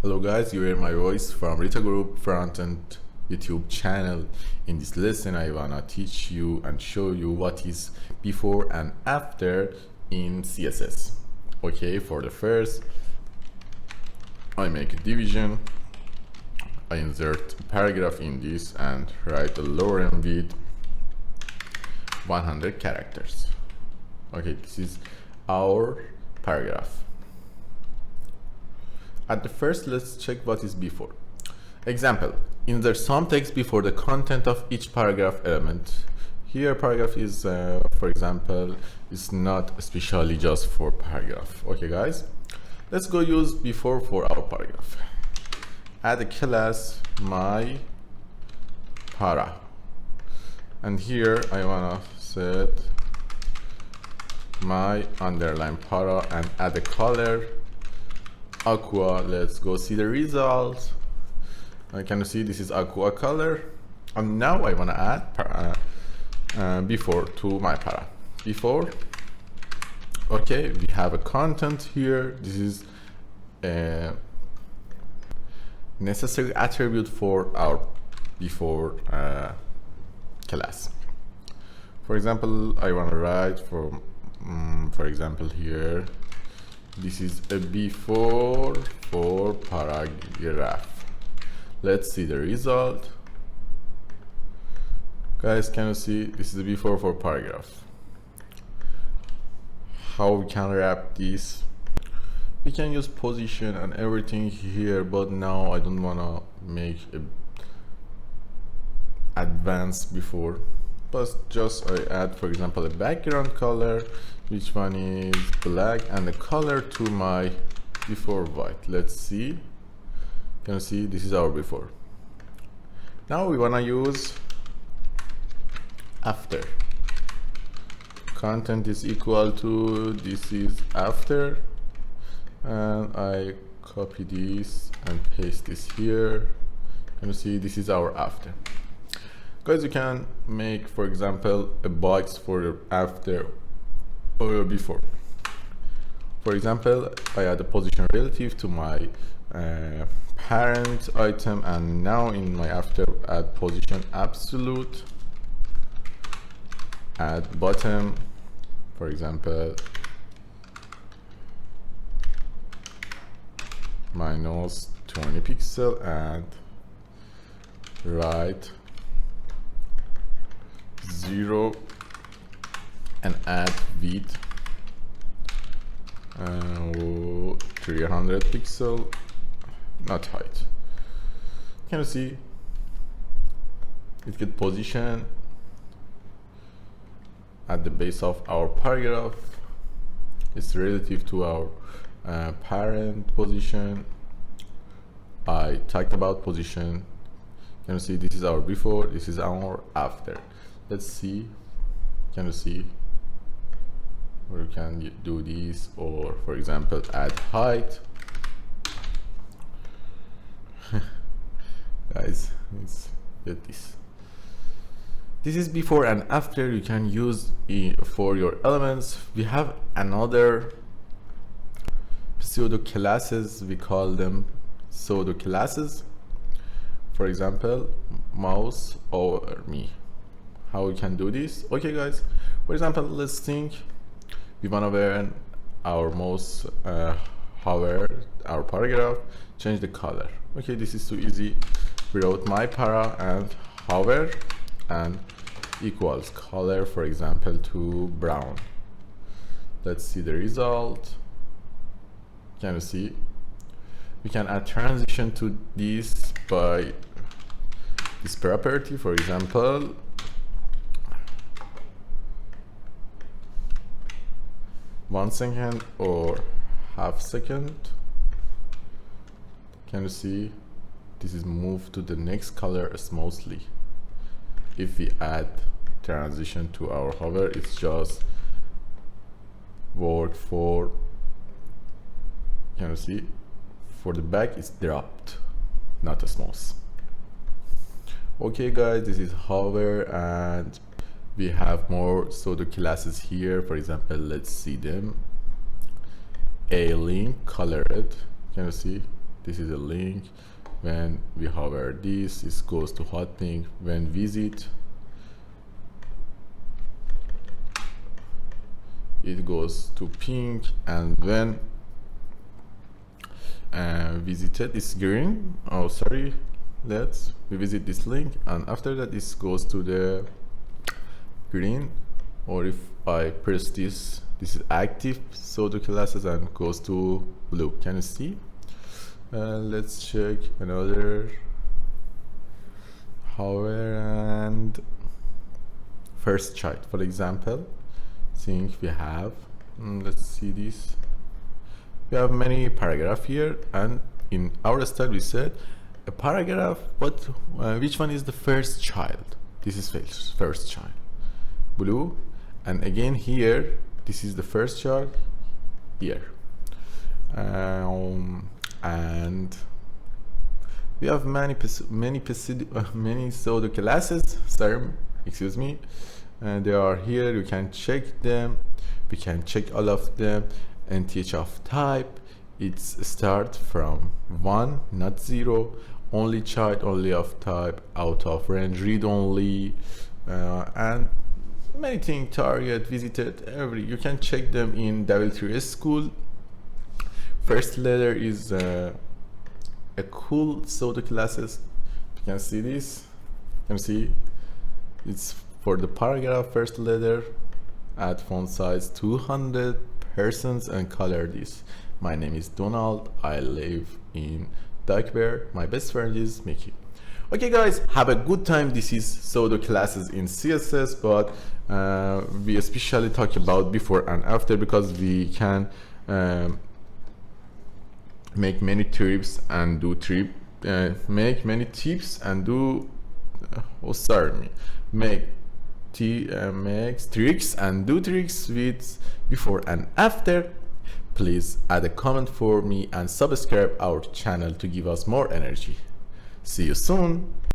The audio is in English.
Hello guys, you hear my voice from Rita Group Frontend YouTube channel. In this lesson I wanna teach you and show you what is before and after in CSS. Okay, for the first, I make a division, I insert a paragraph in this and write a lorem with 100 characters. Okay, this is our paragraph. At the first, let's check what is before. Example, insert some text before the content of each paragraph element. Here paragraph is, for example, is not especially just for paragraph. Okay guys, let's go use before for our paragraph. Add a class my para. And here I wanna set my underline para and add a color aqua. Let's go see the result. I can see this is aqua color, and now I want to add before to my para. Before, okay, we have a content here. This is a necessary attribute for our before class. For example, I want to write for example here, this is a before for paragraph. Let's see the result. Guys, can you see this is a before for paragraph? How we can wrap this? We can use position and everything here, but now I don't wanna make a advanced before, but just I add, for example, a background color, which one is black, and the color to my before white. Let's see. You can see this is our before. Now we wanna use after. Content is equal to this is after, and I copy this and paste this here. You can see this is our after. Guys, you can make, for example, a box for your after or before. For example, I add a position relative to my parent item, and now in my after add position absolute, add bottom, for example, minus 20 pixel, and right 0 and add width 300 pixel, not height. Can you see it get position at the base of our paragraph? It's relative to our parent position. I talked about position. Can you see this is our before, this is our after. Let's see. Can you see? Or you can do this, or for example add height. Guys, let's get this. This is before and after. You can use for your elements. We have another pseudo classes. We call them pseudo classes. For example, mouse over me. How we can do this? Okay guys, for example, let's think we wanna wear our mouse hover our paragraph, change the color. Okay, this is too easy. We wrote my para and hover and equals color, for example, to brown. Let's see the result. Can you see? We can add transition to this by this property, for example, one second or half second. Can you see this is moved to the next color smoothly? If we add transition to our hover, it's just work for, can you see, for the back it's dropped, not a smooth. Okay guys, this is hover, and we have more pseudo classes here. For example, let's see them. A link colored. Can you see? This is a link. When we hover this, it goes to hot pink. When visit, it goes to pink, and when visited is green. Oh, sorry, let's revisit this link, and after that this goes to the green. Or if I press this is active pseudo-classes and goes to blue. Can you see? Let's check another hover and first child, for example. Think we have let's see this. We have many paragraph here, and in our style we said a paragraph, but which one is the first child? This is first child, blue. And again here, this is the first child here, and we have many pseudo classes. Sorry, excuse me. And they are here. You can check them. We can check all of them. And th of type, it's start from 1, not 0. Only child, only of type, out of range, read only, and many things, target, visited, every. You can check them in W3S school. First letter is a cool pseudo classes. You can see this. You can see it's for the paragraph first letter. Add font size 200 persons and color this. My name is Donald. I live in Duckbear. My best friend is Mickey. Okay guys, have a good time. This is pseudo classes in CSS, but we especially talk about before and after because we can make many trips and do make many tips and do make tricks and do tricks with before and after. Please add a comment for me and subscribe our channel to give us more energy. See you soon.